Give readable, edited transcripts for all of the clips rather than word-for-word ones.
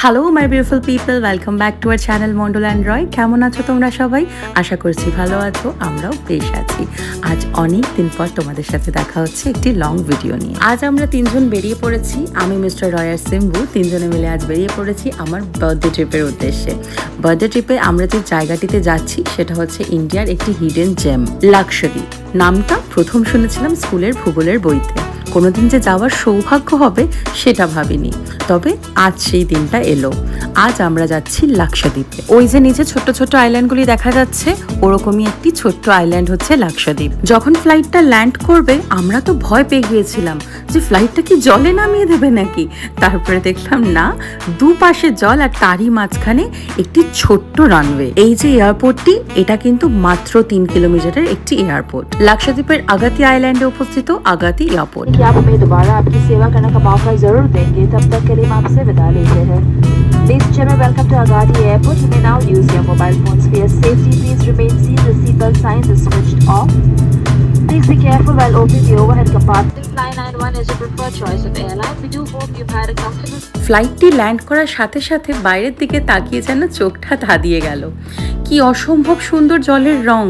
Hello my beautiful people, welcome back to our channel Mondal and Roy. কেমন আছো তোমরা সবাই? আশা করছি ভালো আছো, আমরাও বেশ আছি। আজ অনেক দিন পর তোমাদের সাথে দেখা হচ্ছে একটি লং ভিডিও নিয়ে। আজ আমরা তিনজন বেরিয়ে পড়েছি, আমি মিস্টার রয় আর সিম্বু তিনজনে মিলে আজ বেরিয়ে পড়েছি আমার বার্থডে ট্রিপের উদ্দেশ্যে। বার্থডে ট্রিপে আমরা যে জায়গাটিতে যাচ্ছি সেটা হচ্ছে ইন্ডিয়ার একটি হিডেন জেম, লাক্ষাদ্বীপ। নামটা প্রথম শুনেছিলাম স্কুলের ভূগোলের বইতে, কোনোদিন যে যাওয়ার সৌভাগ্য হবে সেটা ভাবিনি, তবে আজ সেই দিনটা এলো। আজ আমরা যাচ্ছি লাক্ষাদ্বীপে। ওই যে নিচে ছোট্ট ছোট্ট আইল্যান্ডগুলি দেখা যাচ্ছে, ওরকমই একটি ছোট্ট আইল্যান্ড হচ্ছে লাক্ষাদ্বীপ। যখন ফ্লাইটটা ল্যান্ড করবে আমরা তো ভয় পেয়ে গিয়েছিলাম যে ফ্লাইটটা কি জলে নামিয়ে দেবে নাকি। তারপরে দেখলাম না, দুপাশে জল আর তারই মাঝখানে একটি ছোট্ট রানওয়ে। এই যে এয়ারপোর্টটি, এটা কিন্তু মাত্র 3 কিলোমিটারের একটি এয়ারপোর্ট। লাক্ষাদ্বীপের আগাতি আইল্যান্ডে उपस्थित আগাতি এয়ারপোর্ট। आप हमें दोबारा आपकी सेवा करने का मौका जरूर देंगे, तब तक के लिए हम आपसे विदा लेते हैं। Ladies and gentlemen, welcome to Agadi Airport. You may now use your mobile phones for your safety. Please remain seated. The seatbelt signs are switched off. Please be careful while opening the overhead compartment. Fly91 is your preferred choice of airline. We do hope you've had a comfortable. ফ্লাইটটি land করার সাথে সাথে বাইরের দিকে তাকিয়ে যেন চোখটা ধাঁধিয়ে গেল। কি অসম্ভব সুন্দর জলের রং!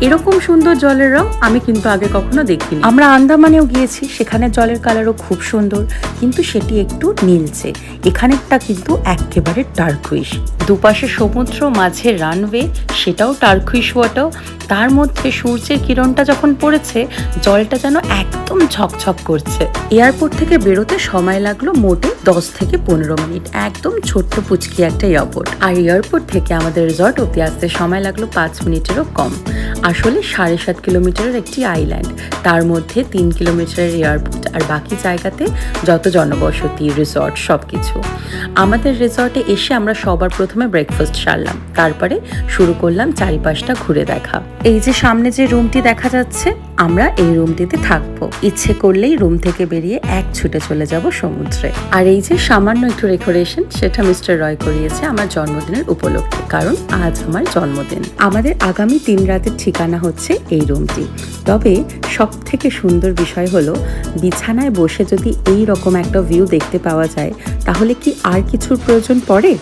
এরকম সুন্দর জলের রং আমি কিন্তু আগে কখনো দেখিনি। আমরা আন্দামানেও গিয়েছি, সেখানে জলের কালারও খুব সুন্দর, কিন্তু সেটি একটু নীলচে। এখানেরটা কিন্তু একেবারে টার্কুইশ। দুপাশে সমুদ্র, মাঝে রানওয়ে, সেটাও টার্কুইশ ওয়াটার। তার মধ্যে সূর্যের কিরণটা যখন পড়েছে, জলটা যেন একদম ঝকঝক করছে। এয়ারপোর্ট থেকে বেরোতে সময় লাগলো মোটে 10 থেকে 15 মিনিট। একদম ছোট্ট পুচকি একটা এয়ারপোর্ট। আর এয়ারপোর্ট থেকে আমাদের রিসর্ট অব্দি আসতে সময় লাগলো 5 মিনিটেরও কম। আসলে 7.5 কিলোমিটারের একটি আইল্যান্ড, তার মধ্যে 3 কিলোমিটারের এয়ারপোর্ট, আর বাকি জায়গাতে যত জনবসতি, রিসর্ট সবকিছু। আমাদের রিসর্টে এসে আমরা সবার প্রথমে ব্রেকফাস্ট সারলাম, তারপরে শুরু করলাম চারিপাশটা ঘুরে দেখা। এই যে সামনে যে রুমটি দেখা যাচ্ছে, আমরা এই রুমটিতে থাকবো। ইচ্ছে করলেই রুম থেকে বেরিয়ে এক ছুটে চলে যাব সমুদ্রে। আর এই যে সামান্য একটু ডেকোরেশন, সেটা মিস্টার রয় করিয়েছে আমার জন্মদিনের উপলক্ষে, কারণ আজ আমার জন্মদিন। আমাদের আগামী 3 রাতের ঠিকানা হচ্ছে এই রুমটি। তবে সব থেকে সুন্দর বিষয় হলো, বিছানায় বসে যদি এই রকম একটা ভিউ দেখতে পাওয়া যায়, তাহলে কি আর কিছুর প্রয়োজন পড়ে?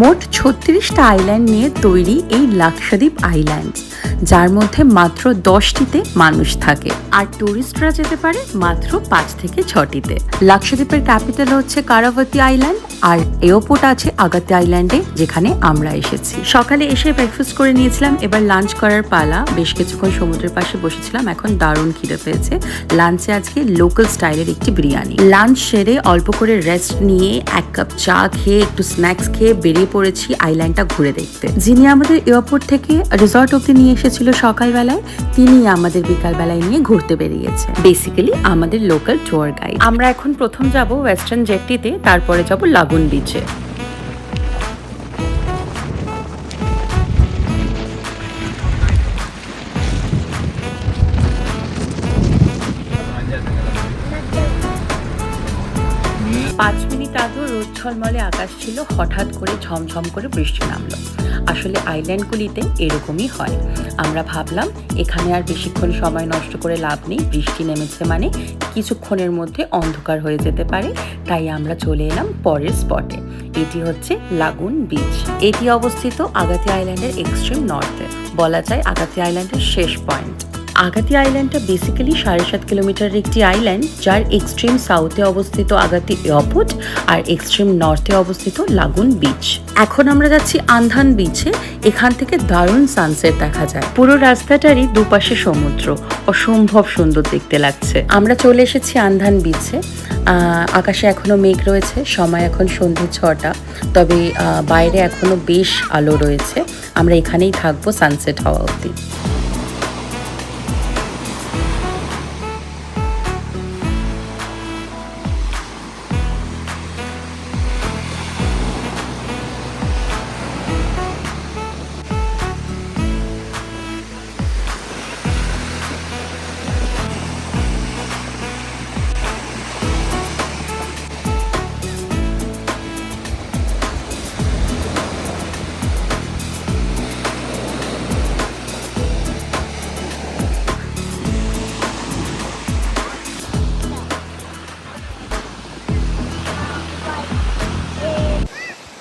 মোট 36টা আইল্যান্ড নিয়ে তৈরি এই লাক্ষাদ্বীপ আইল্যান্ড, যার মধ্যে মাত্র 10টিতে মানুষ থাকে, আর টুরিস্টরা যেতে পারে মাত্র 5 থেকে 6টিতে। লাক্ষাদ্বীপের ক্যাপিটাল হচ্ছে কারাভাতি আইল্যান্ড, আর এয়ারপোর্ট আছে আগাতি আইল্যান্ডে, যেখানে আমরা এসেছি। সকালে এসে ব্রেকফাস্ট করে নিয়েছিলাম, এবার লাঞ্চ করার পালা। বেশ কিছুক্ষণ সমুদ্রের পাশে বসেছিলাম, এখন দারুণ খিদে পেয়েছে। লাঞ্চে আজকে লোকাল স্টাইলের একটি বিরিয়ানি। লাঞ্চ সেরে অল্প করে রেস্ট নিয়ে 1 কাপ চা খেয়ে একটু স্ন্যাক্স খেয়ে বেরিয়ে পড়েছি আইল্যান্ডটা ঘুরে দেখতে। যিনি আমাদের এয়ারপোর্ট থেকে রিসর্ট অব্দি নিয়ে এসেছিল সকালবেলায়, তিনি আমাদের বিকালবেলায় নিয়ে ঘুরতে বেরিয়েছে। বেসিক্যালি আমাদের লোকাল ট্যুর গাইড। আমরা এখন প্রথম যাব ওয়েস্টার্ন জেটটিতে, তারপরে যাব লাগুন বিচে। পাঁচ মিনিট আগেও রোদ ঝলমলে আকাশ ছিল, হঠাৎ করে ঝমঝম করে বৃষ্টি নামলো। আসলে আইল্যান্ডগুলিতে এরকমই হয়। আমরা ভাবলাম এখানে আর বেশিক্ষণ সময় নষ্ট করে লাভ নেই, বৃষ্টি নেমেছে মানে কিছুক্ষণের মধ্যে অন্ধকার হয়ে যেতে পারে, তাই আমরা চলে এলাম পরের স্পটে। এটি হচ্ছে লাগুন বিচ। এটি অবস্থিত আগাতি আইল্যান্ডের এক্সট্রিম নর্থে, বলা যায় আগাতি আইল্যান্ডের শেষ পয়েন্ট। আগাতি আইল্যান্ডটা বেসিক্যালি 7.5 কিলোমিটারের একটি আইল্যান্ড, যার এক্সট্রিম সাউথে অবস্থিত আগাতি এয়ারপোর্ট আর এক্সট্রিম নর্থে অবস্থিত লাগুন বিচ। এখন আমরা যাচ্ছি আন্ধান বিচে। এখান থেকে দারুণ সানসেট দেখা যায়। পুরো রাস্তাটারই দুপাশে সমুদ্র, অসম্ভব সুন্দর দেখতে লাগছে। আমরা চলে এসেছি আন্ধান বিচে। আকাশে এখনো মেঘ রয়েছে, সময় এখন সন্ধ্যে 6টা, তবে বাইরে এখনো বেশ আলো রয়েছে। আমরা এখানেই থাকবো সানসেট হওয়া অবধি।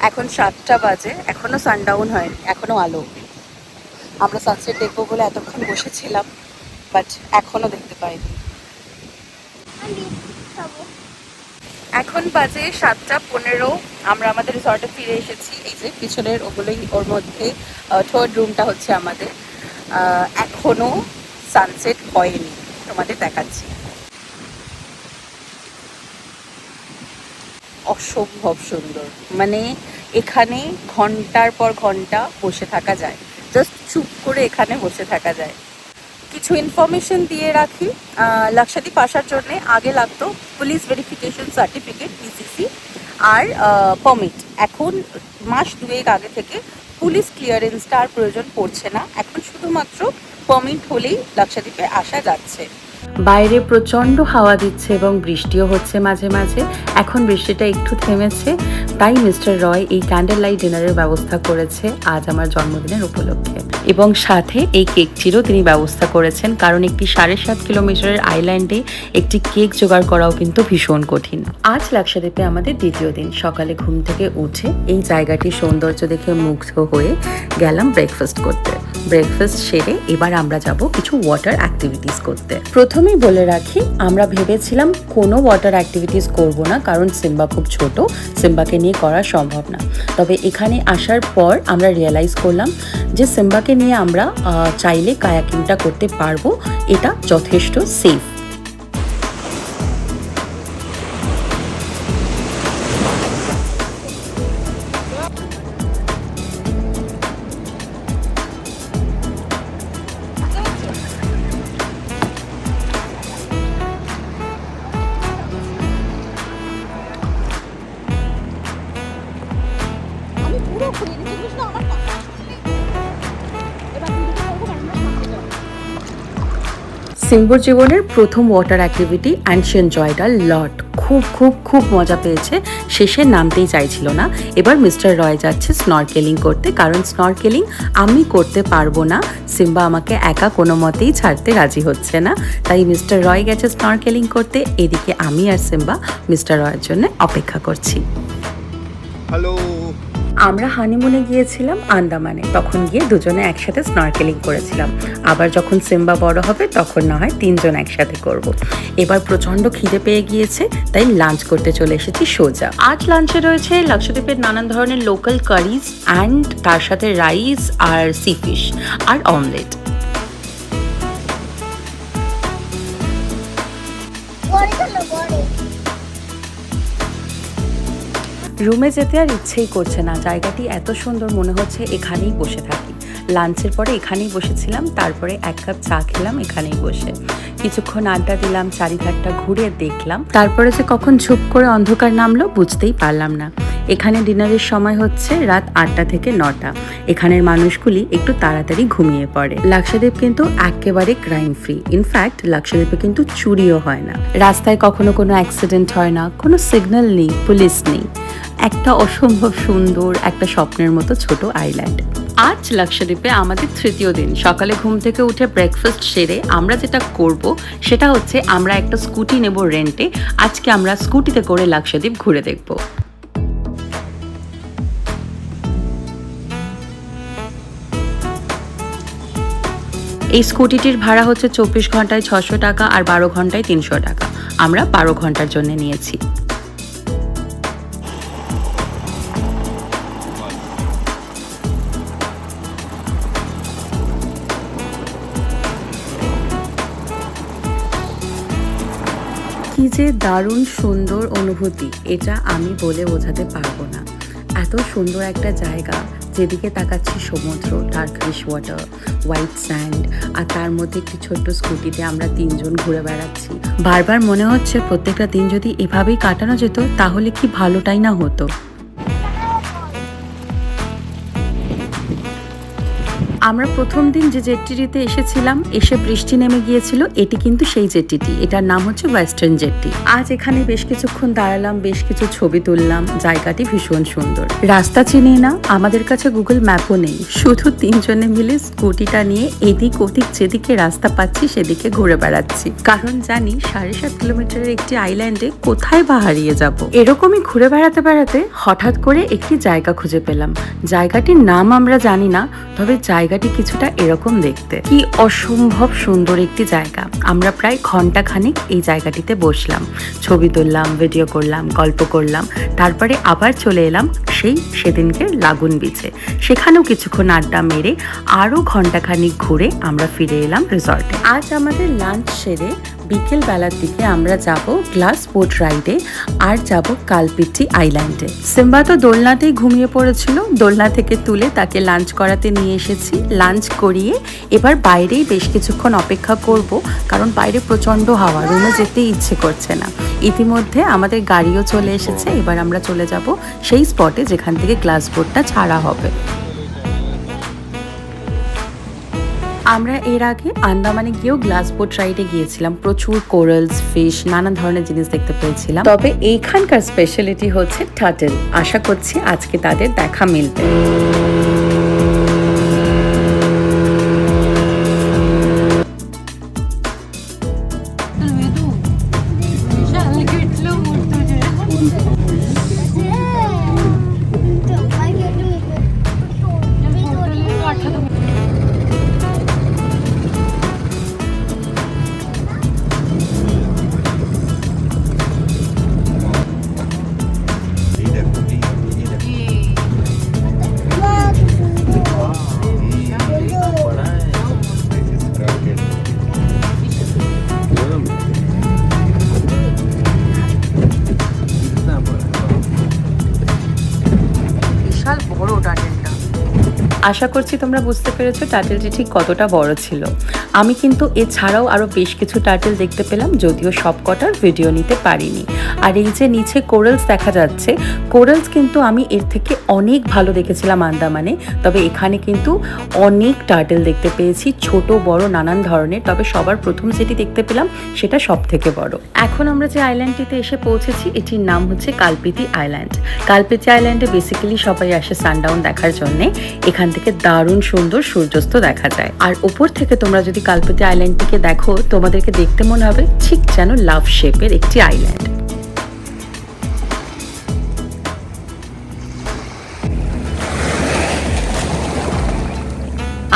এখন 7টা বাজে, এখনো সানডাউন হয়নি, এখনো আলো। আমরা সানসেট দেখবো বলে এতক্ষণ বসেছিলাম, বাট এখনো দেখতে পাইনি। এখন বাজে 7টা 15। আমরা আমাদের রিসর্টে ফিরে এসেছি। এই যে পিছনের ওগুলোই, ওর মধ্যে থার্ড রুমটা হচ্ছে আমাদের। এখনো সানসেট হয়নি, তোমাদের দেখাচ্ছি। অসম্ভব সুন্দর, মানে এখানে ঘন্টার পর ঘন্টা বসে থাকা যায়, জাস্ট চুপ করে এখানে বসে থাকা যায়। কিছু ইনফরমেশন দিয়ে রাখি, লাক্ষাদ্বীপ আসার জন্য আগে লাগতো পুলিশ ভেরিফিকেশন সার্টিফিকেট পিসিসি আর পারমিট। এখন মাস 2 আগে থেকে পুলিশ ক্লিয়ারেন্সটা আর প্রয়োজন পড়ছে না, এখন শুধুমাত্র পারমিট হলেই লাক্ষাদ্বীপে আসা যাচ্ছে। বাইরে প্রচণ্ড হাওয়া দিচ্ছে এবং বৃষ্টিও হচ্ছে মাঝে মাঝে। এখন বৃষ্টিটা একটু থেমেছে, তাই মিস্টার রয় এই ক্যান্ডেল লাইট ডিনারের ব্যবস্থা করেছে আজ আমার জন্মদিনের উপলক্ষে। এবং সাথে এই কেকটিরও তিনি ব্যবস্থা করেছেন, কারণ একটি 7.5 কিলোমিটারের আইল্যান্ডে একটি কেক জোগাড় করাও কিন্তু ভীষণ কঠিন। আজ লাক্ষাদ্বীপে আমাদের দ্বিতীয় দিন। সকালে ঘুম থেকে উঠে এই জায়গাটির সৌন্দর্য দেখে মুগ্ধ হয়ে গেলাম ব্রেকফাস্ট করতে। ব্রেকফাস্ট সেরে এবার আমরা যাব কিছু ওয়াটার অ্যাক্টিভিটিস করতে। প্রথমেই বলে রাখি, আমরা ভেবেছিলাম কোনো ওয়াটার অ্যাক্টিভিটিস করব না, কারণ সিম্বা খুব ছোট, সিম্বাকে নিয়ে করা সম্ভব না। তবে এখানে আসার পর আমরা রিয়েলাইজ করলাম যে সিম্বাকে নিয়ে আমরা চাইলে কায়াকিংটা করতে পারবো, এটা যথেষ্ট সেফ। সিম্বুর জীবনের প্রথম water activity and she enjoyed a lot. খুব খুব খুব মজা পেয়েছে, শেষে নামতেই চাইছিল না। এবার মিস্টার রয় যাচ্ছে স্নরকেলিং করতে, কারণ স্নরকেলিং আমি করতে পারবো না, সিম্বা আমাকে একা কোনো মতেই ছাড়তে রাজি হচ্ছে না। তাই মিস্টার রয় গেছে স্নরকেলিং করতে, এদিকে আমি আর সিম্বা মিস্টার রয়ের জন্য অপেক্ষা করছি। হ্যালো, আমরা হানিমুনে গিয়েছিলাম আন্দামানে, তখন গিয়ে দুজনে একসাথে স্নরকেলিং করেছিলাম। আবার যখন সিম্বা বড় হবে তখন না হয় 3 জন একসাথে করব। এবার প্রচণ্ড খিদে পেয়ে গিয়েছে, তাই লাঞ্চ করতে চলে এসেছি সোজা। আজ লাঞ্চে রয়েছে লাক্ষাদ্বীপের নানান ধরনের লোকাল কারিজ অ্যান্ড তার সাথে রাইস আর সি ফিশ আর অমলেট। রুমে যেতে আর ইচ্ছেই করছে না, জায়গাটি এত সুন্দর, মনে হচ্ছে এখানেই বসে থাকি। লাঞ্চের পরে এখানেই বসেছিলাম, তারপরে 1 কাপ চা খেলাম এখানেই বসে, কিছুক্ষণ আড্ডা দিলাম, চারিধারটা ঘুরে দেখলাম। তারপরে যে কখন ঝুপ করে অন্ধকার নামলো বুঝতেই পারলাম না। এখানে ডিনারের সময় হচ্ছে রাত 8টা থেকে 9টা। এখানের মানুষগুলি একটু তাড়াতাড়ি ঘুমিয়ে পড়ে। লাক্ষাদ্বীপ কিন্তু একেবারে ক্রাইম ফ্রি, ইনফ্যাক্ট লাক্ষাদ্বীপে কিন্তু চুরিও হয় না, রাস্তায় কখনো কোনো অ্যাক্সিডেন্ট হয় না, কোনো সিগন্যাল নেই, পুলিশ নেই। একটা অসম্ভব সুন্দর, একটা স্বপ্নের মতো ছোট আইল্যান্ড। আজ লাক্ষাদ্বীপে আমাদের তৃতীয় দিন। সকালে ঘুম থেকে উঠে ব্রেকফাস্ট সেরে আমরা যেটা করব সেটা হচ্ছে আমরা একটা স্কুটি নেব রেন্টে। আজকে আমরা স্কুটিতে করে লাক্ষাদ্বীপ ঘুরে দেখব। এই স্কুটিটির ভাড়া হচ্ছে 24 ঘন্টায় 600 টাকা আর 12 ঘন্টায় 300 টাকা। আমরা 12 ঘন্টার জন্য নিয়েছি। কি যে দারুণ সুন্দর অনুভূতি, এটা আমি বলে বোঝাতে পারবো না। এত সুন্দর একটা জায়গা, যেদিকে তাকাচ্ছি সমুদ্র, টার্কিশ ওয়াটার, হোয়াইট স্যান্ড, আর তার মধ্যে একটি ছোট্ট স্কুটিতে আমরা 3 জন ঘুরে বেড়াচ্ছি। বারবার মনে হচ্ছে প্রত্যেকটা দিন যদি এভাবেই কাটানো যেত তাহলে কি ভালোটাই না হতো। আমরা প্রথম দিন যে জেটটিতে এসেছিলাম, এসে বৃষ্টি নেমে গিয়েছিল, এটি কিন্তু সেই জেটটি। এটার নাম হচ্ছে ওয়েস্টার্ন জেটটি। আজ এখানে বেশ কিছুক্ষণ দাঁড়ালাম, বেশ কিছু ছবি তুললাম। জায়গাটি ভীষণ সুন্দর। রাস্তা চিনি না, আমাদের কাছে গুগল ম্যাপও নেই, শুধু তিনজনে মিলে স্কুটিটা নিয়ে এদিক ওদিক যেদিকে রাস্তা পাচ্ছি সেদিকে ঘুরে বেড়াচ্ছি, কারণ জানি 7.5 কিলোমিটারের একটি আইল্যান্ডে কোথায় বা হারিয়ে যাব। এরকমই ঘুরে বেড়াতে বেড়াতে হঠাৎ করে একটি জায়গা খুঁজে পেলাম। জায়গাটির নাম আমরা জানি না, তবে জায়গাটি কিছুটা এরকম দেখতে। কি অসম্ভব সুন্দর একটি জায়গা। আমরা প্রায় ঘন্টাখানেক এই জায়গাটিতে বসলাম, ছবি তুললাম, ভিডিও করলাম, গল্প করলাম। তারপরে আবার চলে এলাম সেদিনকে লাগুন বিচে। সেখানেও কিছুক্ষণ আড্ডা মেরে আরও ঘন্টাখানিক ঘুরে আমরা ফিরে এলাম রিসর্টে। আজ আমাদের লাঞ্চ সেরে বিকেল বেলার দিকে আমরা যাব গ্লাস বোট রাইডে আর যাব কালপিটি আইল্যান্ডে। সিম্বা তো দোলনাতেই ঘুমিয়ে পড়েছিল, দোলনা থেকে তুলে তাকে লাঞ্চ করাতে নিয়ে এসেছি। লাঞ্চ করিয়ে এবার বাইরেই বেশ কিছুক্ষণ অপেক্ষা করব, কারণ বাইরে প্রচণ্ড হাওয়া, রুমে যেতেই ইচ্ছে করছে না। ইতিমধ্যে আমাদের গাড়িও চলে এসেছে। এবার আমরা চলে যাব সেই স্পটে যেখান থেকে গ্লাস বোটটা ছাড়া হবে। আমরা এর আগে আন্দামানে গিয়েও গ্লাস বোট রাইডে গিয়েছিলাম, প্রচুর কোরালস, ফিশ, নানা ধরনের জিনিস দেখতে পেয়েছিলাম। তবে এইখানকার স্পেশালিটি হচ্ছে টার্টল। আশা করছি আজকে তাদের দেখা মিলবে। আশা করছি তোমরা বুঝতে পেরেছো টার্টেলটি ঠিক কতটা বড় ছিল। আমি কিন্তু এছাড়াও আরও বেশ কিছু টার্টেল দেখতে পেলাম, যদিও সব কটার ভিডিও নিতে পারিনি। আর এই যে নিচে কোরালস দেখা যাচ্ছে, কোরালস কিন্তু আমি এর থেকে অনেক ভালো দেখেছিলাম আন্দামানে। তবে এখানে কিন্তু অনেক টার্টেল দেখতে পেয়েছি, ছোট বড় নানান ধরনের। তবে সবার প্রথম যেটি দেখতে পেলাম সেটা সব থেকে বড়। এখন আমরা যে আইল্যান্ডটিতে এসে পৌঁছেছি, এটির নাম হচ্ছে কালপিটি আইল্যান্ড। কালপিটি আইল্যান্ডে বেসিক্যালি সবাই আসে সানডাউন দেখার জন্যে। এখান থেকে দারুণ সুন্দর সূর্যাস্ত দেখা যায়। আর উপর থেকে তোমরা যদি কালপিটি আইল্যান্ডটিকে দেখো, তোমাদেরকে দেখতে মনে হবে ঠিক যেন লাভ শেপের একটি আইল্যান্ড।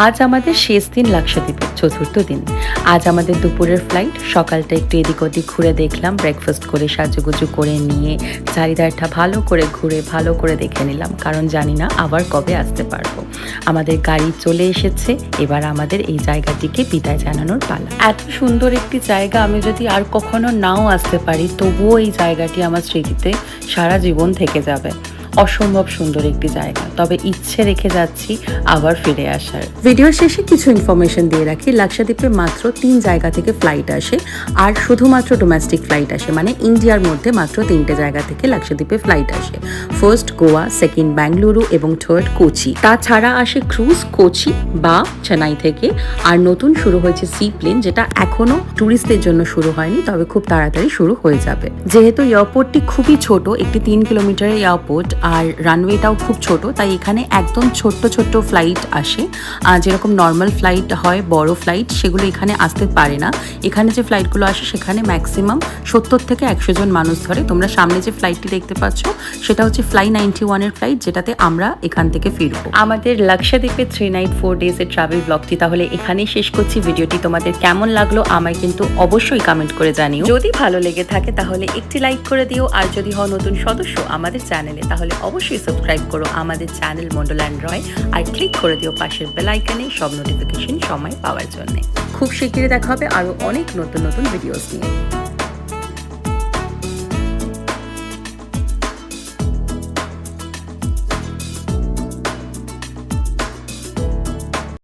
আজ আমাদের শেষ দিন লাক্ষাদ্বীপের, চতুর্থ দিন। আজ আমাদের দুপুরের ফ্লাইট। সকালটা একটু এদিক ওদিক ঘুরে দেখলাম, ব্রেকফাস্ট করে সাজুগুজু করে নিয়ে চারিধারটা ভালো করে ঘুরে ভালো করে দেখে নিলাম, কারণ জানি না আবার কবে আসতে পারবো। আমাদের গাড়ি চলে এসেছে, এবার আমাদের এই জায়গাটিকে বিদায় জানানোর পালা। এত সুন্দর একটি জায়গা, আমি যদি আর কখনো নাও আসতে পারি, তবুও এই জায়গাটি আমার স্মৃতিতে সারা জীবন থেকে যাবে। অসম্ভব সুন্দর একটি জায়গা। তবে ইচ্ছে রেখে যাচ্ছি আবার ফিরে আসার। ভিডিওর শেষে কিছু ইনফরমেশন দিয়ে রাখি। লাক্ষাদ্বীপে মাত্র 3 জায়গা থেকে ফ্লাইট আসে, আর শুধুমাত্র ডোমেস্টিক ফ্লাইট আসে, মানে ইন্ডিয়ার মধ্যে মাত্র 3টে জায়গা থেকে লাক্ষাদ্বীপে ফ্লাইট আসে। ফার্স্ট গোয়া, সেকেন্ড বেঙ্গালুরু এবং থার্ড কোচি। তাছাড়া আসে ক্রুজ কোচি বা চেন্নাই থেকে। আর নতুন শুরু হয়েছে সি প্লেন, যেটা এখনো টুরিস্টদের জন্য শুরু হয়নি, তবে খুব তাড়াতাড়ি শুরু হয়ে যাবে। যেহেতু এয়ারপোর্টটি খুবই ছোট, একটি 3 কিলোমিটারের এয়ারপোর্ট, আর রানওয়েটাও খুব ছোট, তাই এখানে একদম ছোট্ট ছোট্ট ফ্লাইট আসে। যেরকম নর্মাল ফ্লাইট হয়, বড় ফ্লাইট, সেগুলো এখানে আসতে পারে না। এখানে যে ফ্লাইটগুলো আসে সেখানে ম্যাক্সিমাম 70 থেকে 100 জন মানুষ ধরে। তোমরা সামনে যে ফ্লাইটটি দেখতে পাচ্ছ সেটা হচ্ছে ফ্লাই 91-এর ফ্লাইট, যেটাতে আমরা এখান থেকে ফিরবো। আমাদের লাক্ষাদ্বীপে 3 নাইট 4 ডেজের ট্রাভেল ব্লগটি তাহলে এখানেই শেষ করছি। ভিডিওটি তোমাদের কেমন লাগলো আমায় কিন্তু অবশ্যই কমেন্ট করে জানিও। যদি ভালো লেগে থাকে তাহলে একটি লাইক করে দিও, আর যদি হও নতুন সদস্য আমাদের চ্যানেলে, তাহলে অবশ্যই সাবস্ক্রাইব করো আমাদের চ্যানেল মন্ডল অ্যান্ড রয়, আর ক্লিক করে দিও পাশের বেল আইকনে সব নোটিফিকেশন সময় পাওয়ার জন্য। খুব শিগগিরই দেখা হবে আরো অনেক নতুন নতুন ভিডিওস নিয়ে।